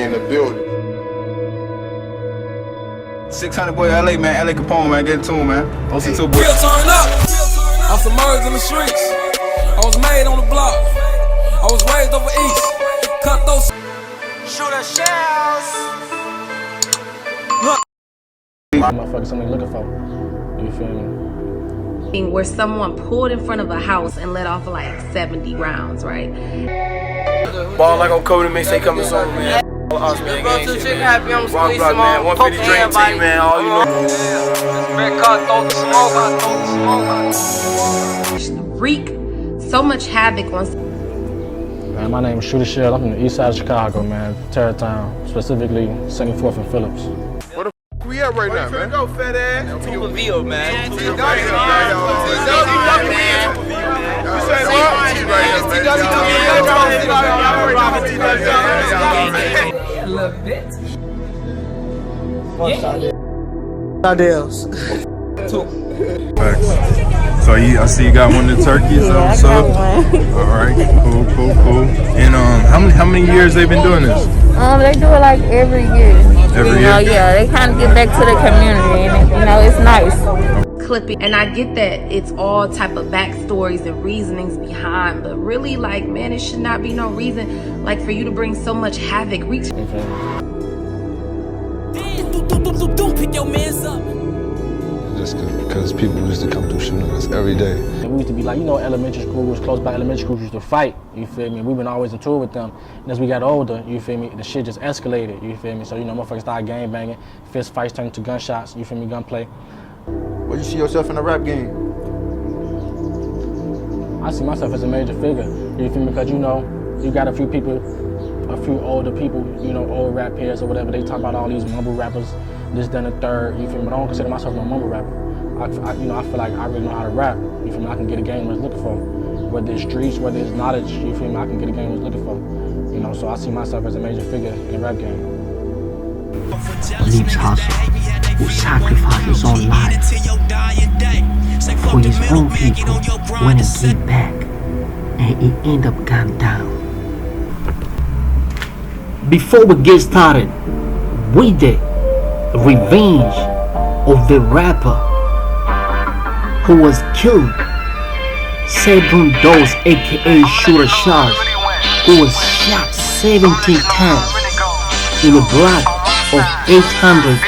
in the building. 600 boy, LA man, LA Capone man, get it to him man. OC2 boy. Real turn up. I'm submerged in the streets. I was made on the block. I was raised over east. Cut those. Shoota Shellz. Motherfuckers, something looking for. You feel me? Where someone pulled in front of a house and let off like 70 rounds, right? Ball like on Cody Mix, they coming soon, man. Us, man, bro, two chick happy, I'm squeezing block, man. 150 dream team, man. All you know. Red car, throw the smoke. Wreak so much havoc on. Man, my name is Shoota Shellz. I'm from the east side of Chicago, man. Terrortown, specifically 74th and Phillips. Where the f we at right now, man? Go, fat ass. Tupaville, man. You say A little bit. So I see you got one of the turkeys. Yeah, I got one. Alright, cool. And how many years they been doing this? They do it like every year. Every year? Yeah, they kind of get back to the community, and it's nice. Clipping, and I get that it's all type of backstories and reasonings behind, but really, like, man, it should not be no reason like for you to bring so much havoc. Reach. Pick your mans up. Just because people used to come through shooting us every day. And we used to be like, elementary school was close by. Elementary schools used to fight, you feel me? We've been always in tour with them. And as we got older, you feel me, the shit just escalated, you feel me? So, motherfuckers started gang banging, fist fights turned to gunshots, you feel me, gunplay. Where you see yourself in the rap game? I see myself as a major figure, you feel me? Because, you got a few people, a few older people, old rap peers or whatever, they talk about all these mumble rappers, this, then, the third, you feel me? But I don't consider myself no mumble rapper. I feel like I really know how to rap, you feel me? I can get a game what it's looking for. Whether it's streets, whether it's knowledge, you feel me? I can get a game what it's looking for. So I see myself as a major figure in the rap game. Leaves hustle, who sacrificed his own life for his own people when he came back, and he ended up gone down. Before we get started with the revenge of the rapper who was killed, 7 Dose aka Shoota Shellz, who was shot 17 times in a block of 800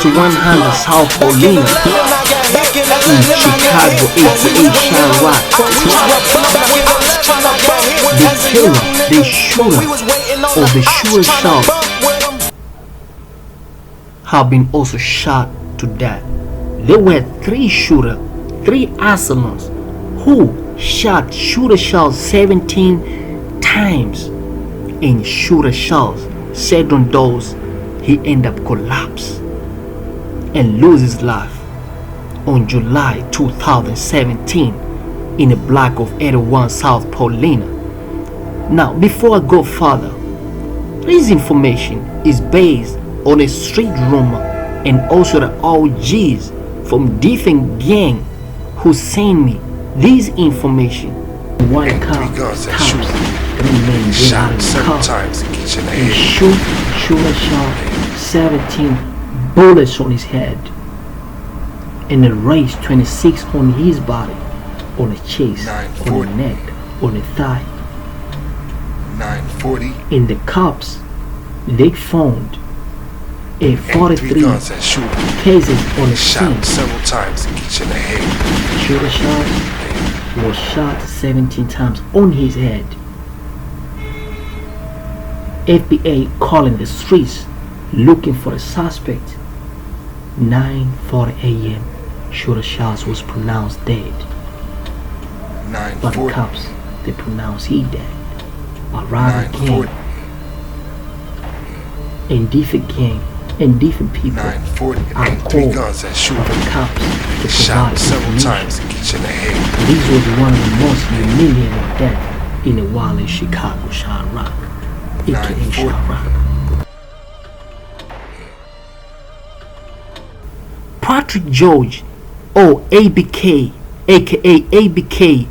to 100 South Paulina in Chicago, aka Shine Rock. The killer, the shooter of the Shoota Shellz have been also shot to death. There were 3 assailants who shot Shoota Shellz 17 times. In Shoota Shellz said on those he ended up collapse and lose his life on July 2017 in a block of 81 South Paulina. Now, before I go further, this information is based on a street rumor and also the OGs from different gang who sent me this information. One car comes, 3 men get out of the car and shoot Shoota Shellz 17 bullets on his head and erase 26 on his body, on the chest, on the neck, on the thigh. 940. In the cops, they found a 43 cases on the scene. Several times each in the head. Shoota Shellz was shot 17 times on his head. FBI calling the streets looking for a suspect. 9:40 a.m. Shoota Shellz was pronounced dead. But the cops, they pronounced he dead. But rather gang and different gang and different people are called by the cops to provide information. This was one of the most humiliating deaths in a while in Chicago, Shine Rock, aka Shine Rock. Patrick George, or ABK, aka ABK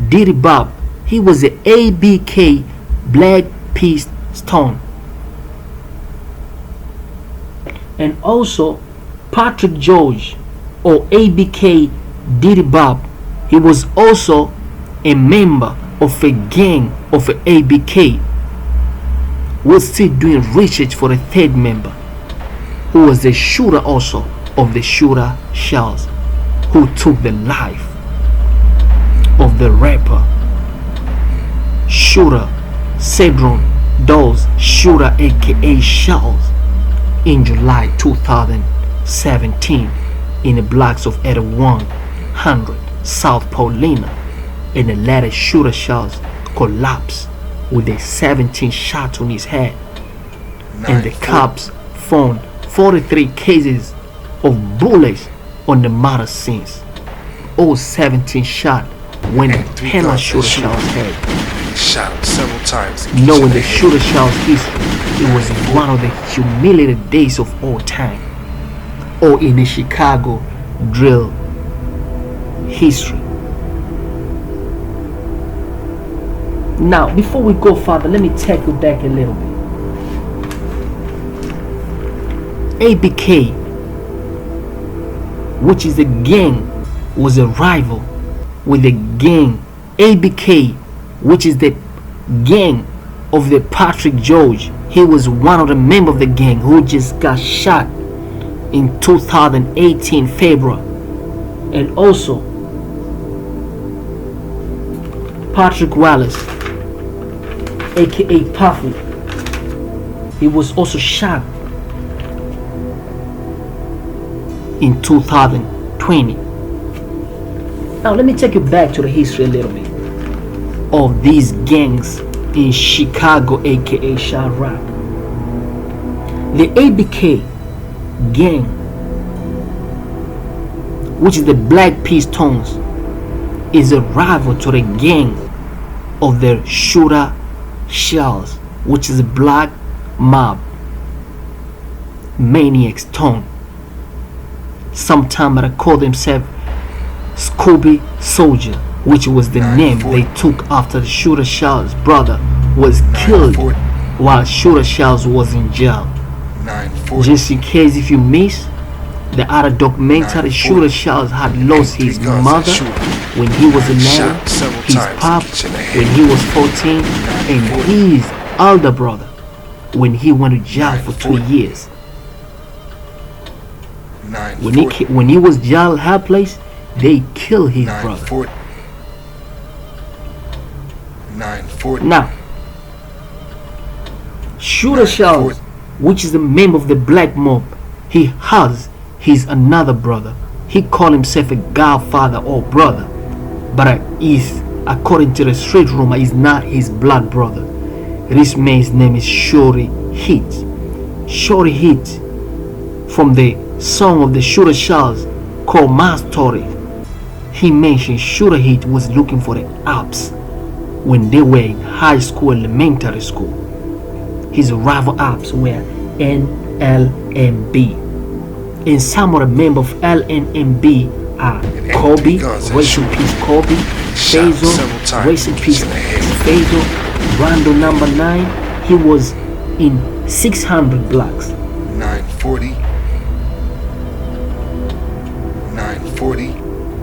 Diddy Bob, he was the ABK Black Peace Stone. And also Patrick George, or ABK Diddy Bob, he was also a member of a gang of ABK. We're still doing research for a third member, who was the shooter also of the Shoota Shellz, who took the life of the rapper Shooter Cedron Dolls Shooter aka Shellz in July 2017 in the blocks of 8100 South Paulina. And the latter Shoota Shellz collapsed with a 17 shot on his head, and the cops found 43 cases of bullets on the murder scenes. All 17 shot went in Hannah Shoota Shellz head. Shot him several times. Knowing the Shoota Shellz history, it was one of the humiliating days of all time, or in the Chicago drill history. Now, before we go further, let me take you back a little bit. ABK, which is a gang, was a rival with the gang ABK, which is the gang of the Patrick George. He was one of the members of the gang who just got shot in 2018 February. And also Patrick Wallace, aka Puffy, he was also shot in 2020. Now let me take you back to the history a little bit of these gangs in Chicago, aka Chirac. The ABK gang, which is the Black Pistons, is a rival to the gang of the Shoota Shellz, which is a black mob maniacs tone. Sometimes they call themselves Scooby Soldier, which was the name they took after the Shoota Shellz brother was killed while Shoota Shellz was in jail. Just in case if you missed the other documentary, Shoota Shellz had lost his mother when he was 11, his pop when he was 14, and his older brother when he went to jail for 2 years. When he was jail helpless, they killed his brother. Now, Shoota Shellz, which is a member of the black mob, he has his another brother. He called himself a godfather or brother, but is, according to the street rumor, is not his blood brother. This man's name is Shorty Heat. Shorty Heat, from the song of the Shoota Shellz called My Story, he mentioned Shooter Heat was looking for the ops when they were in high school, elementary school. His rival ops were NLMB, and some of the members of LNMB are Kobe, rest in peace Kobe, Faisal, rest in peace Faisal, Rondo number 9, he was in 600 blocks. 940.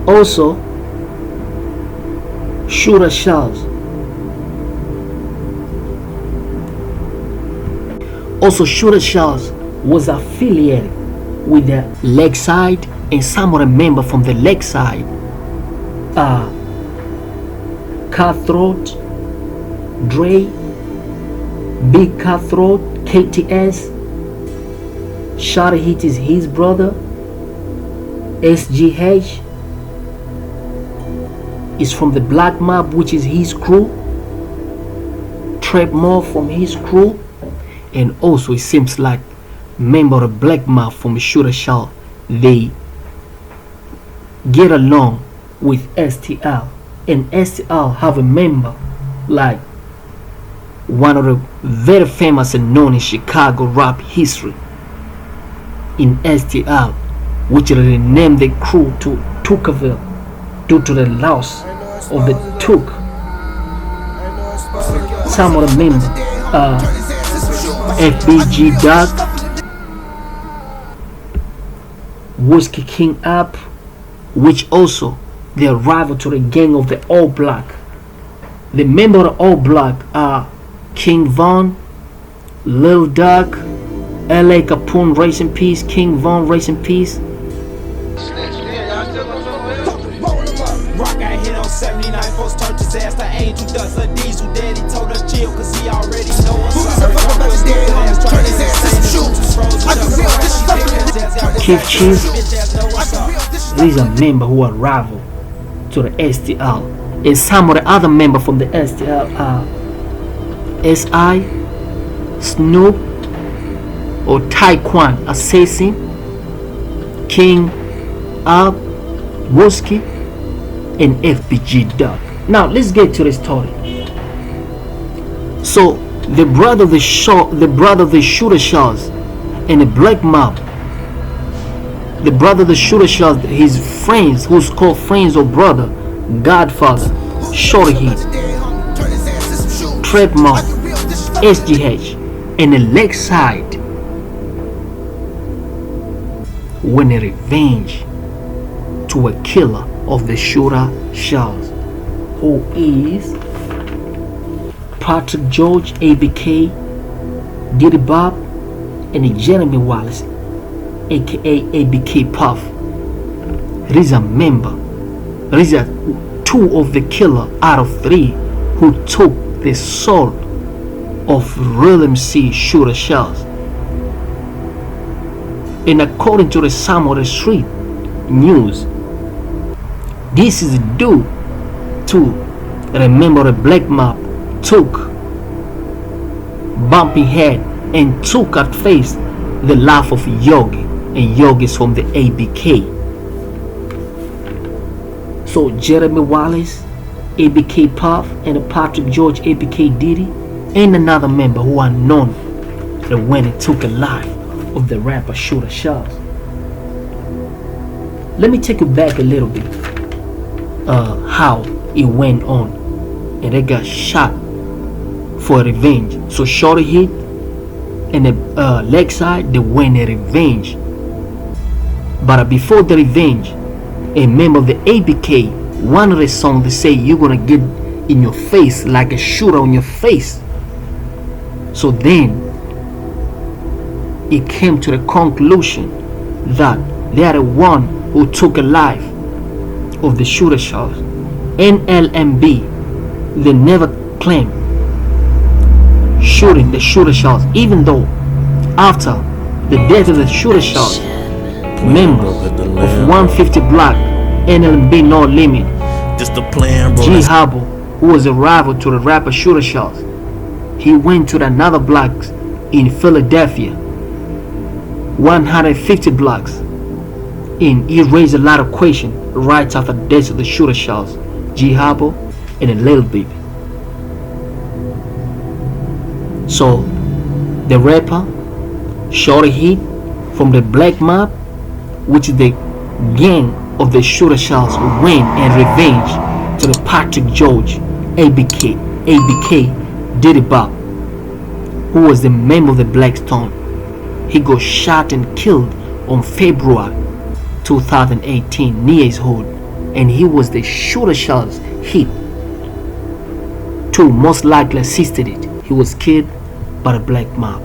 Also, Shoota Shellz. Shoota Shellz was affiliated with the Lakeside, and some of the members from the Lakeside are Cutthroat, Dre, Big Cutthroat, KTS, Shorty Heat is his brother, SGH is from the Black Mob, which is his crew, Trap Mob from his crew, and also it seems like member of Black Mob from Shoota Shellz, they get along with STL, and STL have a member like one of the very famous and known in Chicago rap history in STL, which they named the crew to Tuckerville due to the loss of the Took. Some of the members FBG Doug, Whiskey King Up, which also the rival to the gang of the All Black. The member of the All Black are King Von, Lil Duck, LA Capone, rest in peace. King Von, rest in peace. Rock got hit on 79, folks turned his ass to Angel Dust. A diesel daddy told us chill, cause he already know us. Chief Chief, these are members who are rival to the STL. And some of the other members from the STL are SI, Snoop, or Taekwon Assassin, King Up, Whiskey, and FBG Duck. Now let's get to the story. So the brother of the Shoota Shellz and the Black Mob, the brother of the Shoota Shellz, his friends, who's called friends or brother, Godfather, Shorty Heat, Trap Mob, SGH, and the Lakeside win a revenge to a killer of the Shoota Shellz, who is Patrick George, ABK, Diddy Bob, and Jeremy Wallace, aka ABK Puff. These are these are two of the killer out of three who took the soul of real MC Shoota Shellz. And according to the Some of the Street News, this is due to remember the Black Mob took bumping head and took at face the life of Yogi, and Yogi is from the ABK. So Jeremy Wallace, ABK Puff, and Patrick George, ABK Diddy, and another member who are known the when it took a life of the rapper Shoota Shellz. Let me take you back a little bit. How it went on, and they got shot for revenge. So Shorty Heat and the Lakeside, they went a revenge. But before the revenge, a member of the ABK, one of the songs, they say you're gonna get in your face like a shooter on your face. So then it came to the conclusion that they are the one who took a life of the Shoota Shellz. NLMB, they never claimed shooting the Shoota Shellz, even though after the death of the Shoota Shellz, member of 150 Block, NLMB No Limit, G Habo, who was a rival to the rapper Shoota Shellz, he went to another blocks in Philadelphia, 150 blocks, and he raised a lot of questions right after the death of the Shoota Shellz, G Habo, and a Lil Baby. So the rapper Shorty Heat from the Black Mob, which is the gang of the Shoota Shellz, went and revenge to the Patrick George, ABK Diddy Bob, who was the member of the Black Stone. He got shot and killed on February 2018 near his hood, and he was the Shoota Shellz hit. Two most likely assisted it. He was killed by the Black Mob.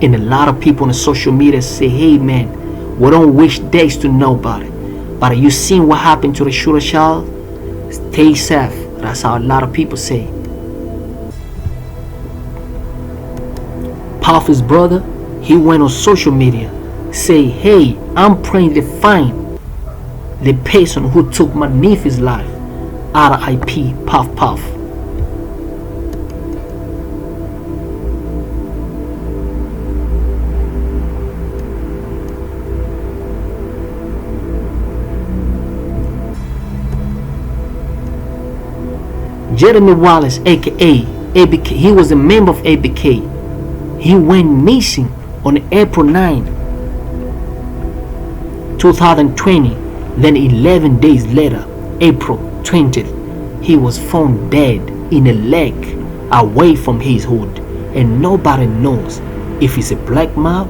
And a lot of people on the social media say, hey man, we don't wish days to know about it, but you seen what happened to the Shoota Shellz? Stay safe. That's how a lot of people say. Puffy's brother, he went on social media, say, hey, I'm praying to find the person who took my nephew's life. R.I.P. Puff Puff. Jeremy Wallace, aka ABK, he was a member of ABK. He went missing on April 9, 2020. Then 11 days later, April 20th, he was found dead in a lake away from his hood, and nobody knows if it's a Black Mob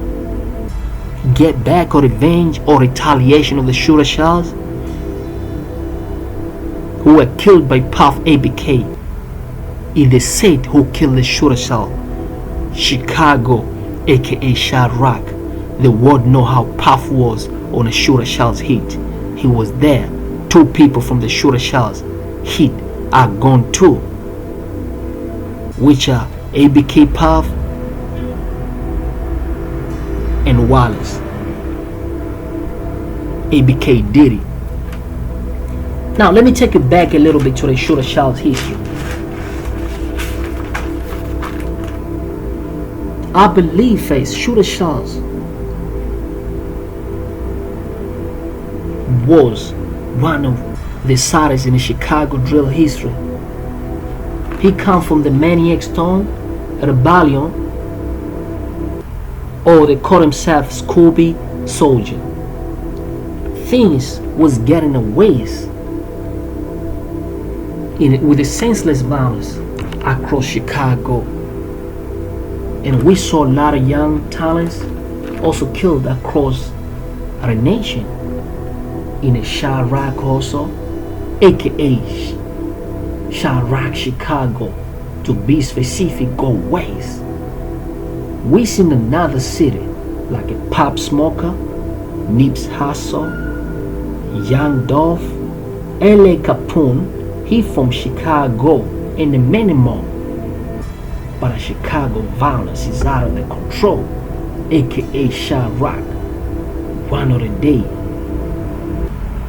get back or revenge or retaliation of the Shoota Shellz who were killed by Puff ABK. It is said who killed the Shoota Shellz. Chicago, aka Chirac. The world know how Puff was on a Shoota Shellz hit. He was there. 2 people from the Shoota Shellz hit are gone too, which are ABK Puff and Wallace. ABK Diddy. Now let me take you back a little bit to the Shoota Shellz history. I believe Shoota Shellz was one of the saddest in the Chicago drill history. He come from the Maniac Stone Rebellion, or they call himself Scooby Soldier. Things was getting away with the senseless violence across Chicago, and we saw a lot of young talents also killed across our nation. In a Chirac also, aka Chirac Chicago, to be specific, go ways. We seen another city like a Pop Smoker, Nips Hussle, Young Dolph, LA Capone. He from Chicago, and many more. But Chicago violence is out of the control, aka Chirac. One of the day,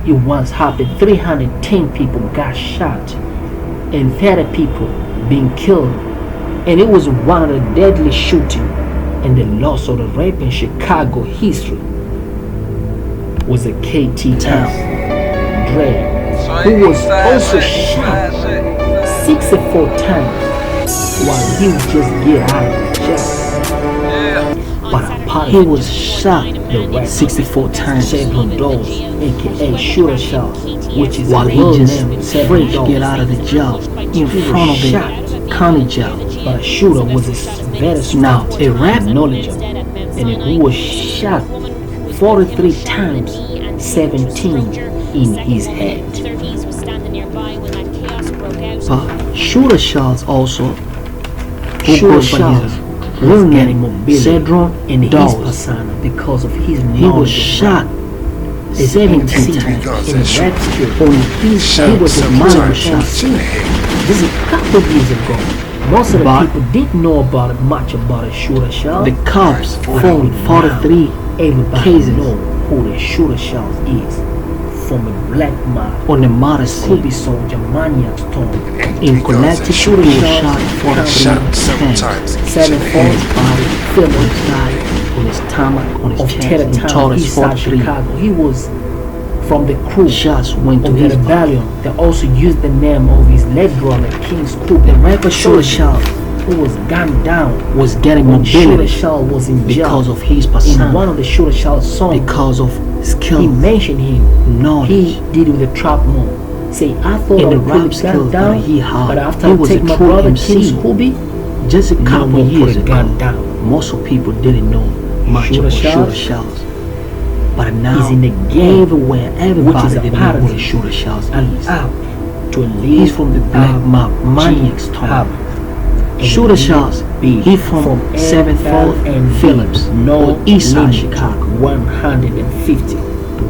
it once happened 310 people got shot and 30 people being killed, and it was one of the deadly shooting and the loss of the rape in Chicago history. Was a KT Town Dre, who was also shot 64 times while he was just get out of jail. But he was shot 64 times several doors, aka Shoota Shellz, which is while he just fresh get out of the jail in front of the county jail. But a shooter was very smart, a rap knowledge, and he was shot 43 times, 17 in his head. But Shoota Shellz also, who goes by his real name, Cedron and his persona, because of his knowledge. He was shot 17 times in the red street. He was a minor shot. This is a couple of years ago. Most of the people didn't know much about a Shoota Shellz. The cops found 43 cases know who the Shoota Shellz is. From a black man on the modest Scooby Soldier Maniac Stone in Connecticut. Shoota Shellz shot him several times. 7 falls body, Phillips died on his stomach, on his chest, in Torres 43. He was from the crew. Shots went to his rebellion. They also used the name of his late brother, King Scoop. The rapper Shoota Shellz, who was gunned down, was getting mobility. Shoota Shellz was in jail because of his persona. In one of the Shoota Shellz songs, because of skill, he mentioned him. No, he did with the trap mode. Say, I thought I was gunned down, but after I take my brother King Scooby, just a couple years ago, most of people didn't know much about Shoota Shellz. But now he's in the game everywhere. Everybody didn't know who the Shoota Shellz is. He's from the Black Mob Maniac Stone. Shoota Shellz, he from 7th Fourth and Phillips, no East Side Chicago, 150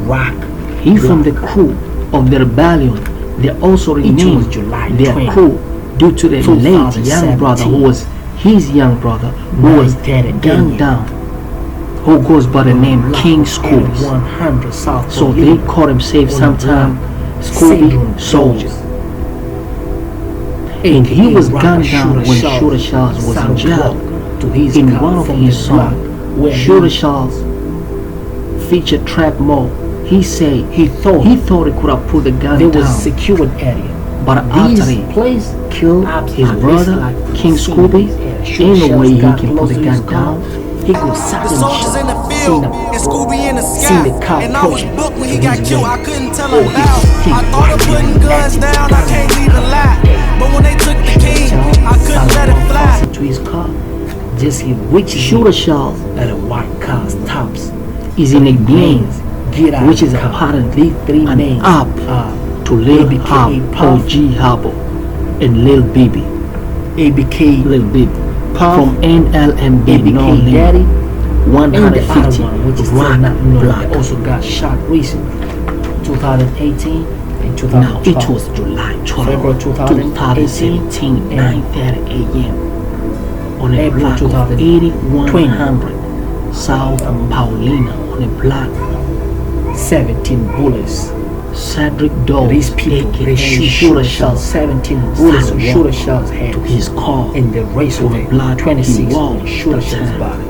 Rock. He from the crew of the rebellion. They also renamed their crew due to the late young brother who was his young brother who was gunned down, who goes by the name King Scooby. So they call himself sometime Scooby Soldier. And he was gunned down when Shoota Shellz was in jail. In one of his songs, Shoota Shellz featured trap mode. He said he thought he could have put the gun down. There was a secured area, but after he killed his brother King Scooby, ain't no way he can put the gun down. He could suddenly see the cop approaching. When he got killed, I couldn't tell him how. I thought of putting guns down, I can't even lie. But when they took the king, I couldn't let it fly. To his car, just hit which Shoota Shellz at a white car's tops. is in a gang, which is apparently an up to Lil Hub, OG Hubble, and Lil Bibi, ABK Lil Bibi, from NLMB, ABK Daddy, 150, which is Rock Block. Also got shot recently, 2018 and 2012. Now it was July 12, February 2017, 9:30 a.m. on a block of 8100 South Paulina on a block, 17 bullets. Cedric Dawes, these people, they Shoota Shellz, 17 bullets of Shoota Shellz head to his car in the raceway, blood 26 on Shoota Shellz body.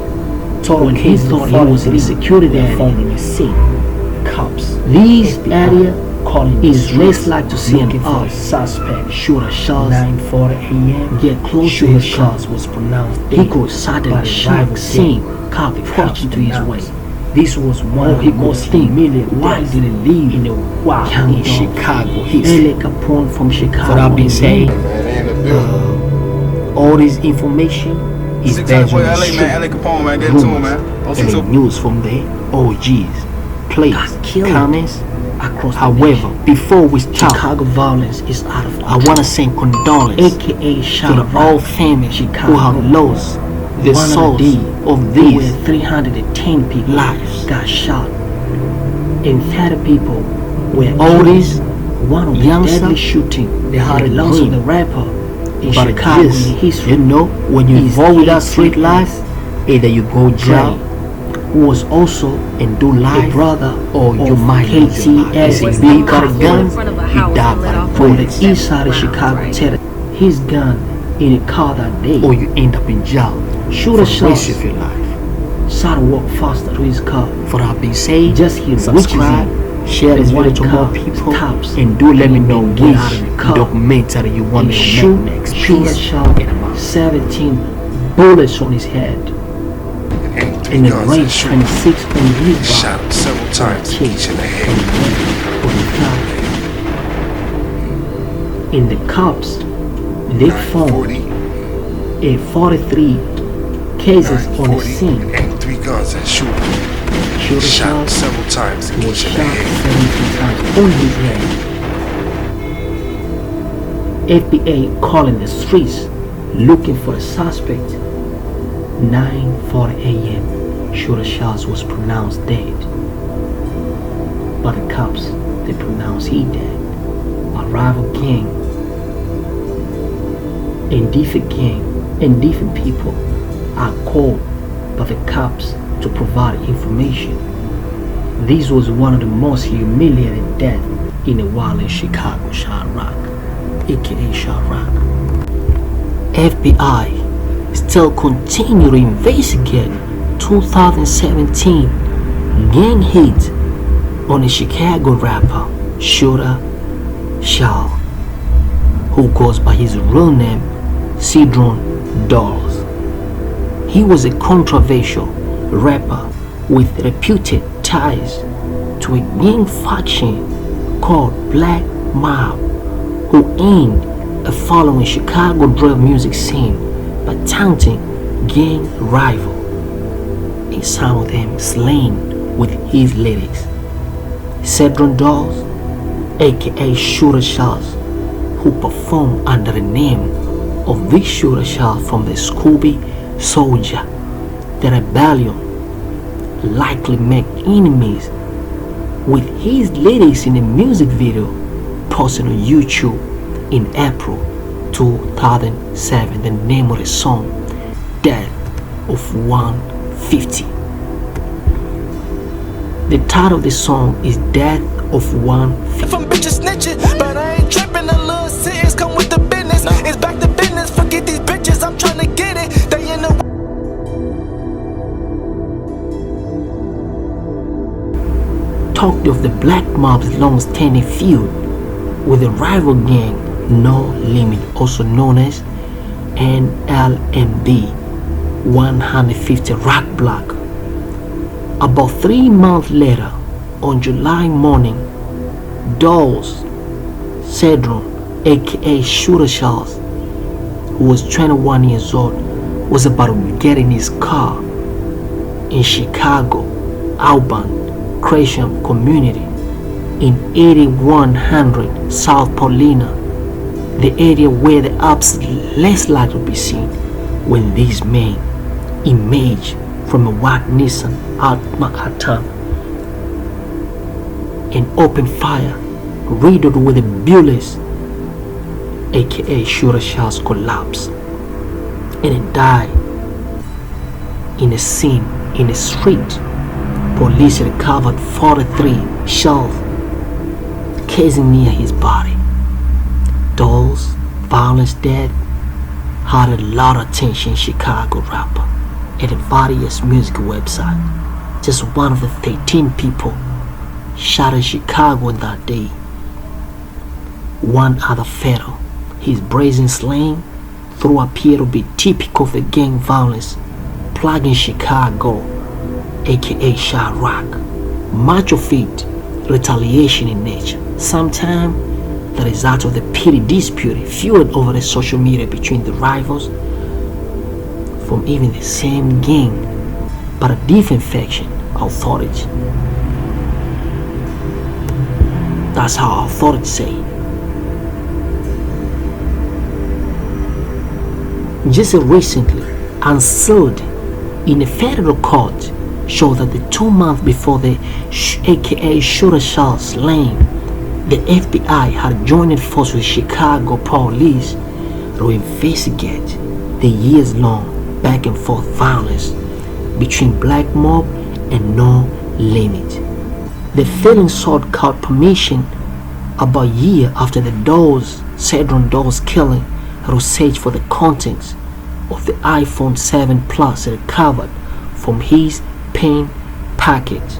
Total when he thought he was in the security area, found in the scene. Cops, these area is race like to see an suspect. Shoota Shellz, 9:40 a.m. Get close to his car was pronounced dead. He could suddenly shock scene. Cop approaching to his way. This was one of the most familiar. Why did he leave in a wild in Chicago? He's Al Capone from Chicago. What I've been saying, all this information is based on the street, rumors, and the news from the OGs, players, comments across. However, before we start, Chicago violence is out of control. I want to send condolences, aka to the all families who have lost the souls of these 310 people lives got shot and 30 people were all these one of the deadly shooting. They had a loss of the rapper in Chicago in history. You know, when you involved with that street life, either you go jail, who was also and do life, brother, or you might KTS and big got a gun, he died by the from the east side of Chicago. His gun in a car that day, or you end up in jail. Shoota Shellz of your life. Start to walk faster to his car. For that being said, just hit subscribe, share this video to more people, and do let me know which documentary you want me to make next. Shoota Shellz, 17 bullets on his head, and the range 26 on his body. Shot him several times each in the head. In the cops, they found a 43 cases on the scene. And 3 guns and shooting. Shoota Shot Shellz several times was each in shot the head. 17 times on his head. FBI calling the streets looking for a suspect. 9:40 a.m. Shoota Shellz was pronounced dead, but the cops, they pronounced he dead. A rival gang and different people are called by the cops to provide information. This was one of the most humiliating deaths in a while in Chicago. Chirac, aka Chirac. FBI still continue to investigate 2017 gang hit on a Chicago rapper, Shoota Shellz, who goes by his real name, Cedric Dawes. He was a controversial rapper with reputed ties to a gang faction called Black Mob, who aimed at following Chicago drill music scene by taunting gang rival, and some of them slain with his lyrics. Cedric Dawes, aka Shoota Shellz, who performed under the name of Big Shoota Shellz from the Scooby Soldier, the rebellion, likely make enemies with his lyrics in a music video posted on YouTube in April 2007. The name of the song, Death of 150. The title of the song is Death of 150. From bitches snitching, but I ain't tripping. A little sentence come with the business. It's back to business. Forget these bitches. I'm trying to get it. They in the talked of the Black Mob's long-standing feud with the rival gang No Limit, also known as NLMB 150 Rock Block. About 3 months later, on July morning, Dawes, Cedric, aka Shoota Shellz, who was 21 years old, was about to get in his car in Chicago urban Christian community in 8100 South Paulina, the area where the apps less likely to be seen, when these men emerged from a white Nissan out Manhattan and opened fire, riddled with the bullets, aka Shoota Shellz, collapsed and it died in a scene in the street. Police recovered 43 shells casing near his body. Those violence death had a lot of attention. Chicago rapper at a various music website, just one of the 13 people shot in Chicago that day. One other fatal. His brazen slang through appear to be typical of the gang violence plaguing Chicago, aka Chirac. Much of it retaliation in nature. Sometimes the result of the petty dispute fueled over the social media between the rivals from even the same gang but a different faction authority. That's how authorities say it. Just recently unsealed in a federal court showed that the 2 months before the aka Shoota Shellz slaying, the FBI had joined forces with Chicago police to investigate the years-long back and forth violence between black mob and No Limit. The felon sought court permission about a year after the Cedron Doe's killing to search for the contents of the iPhone 7 Plus recovered from his pen package.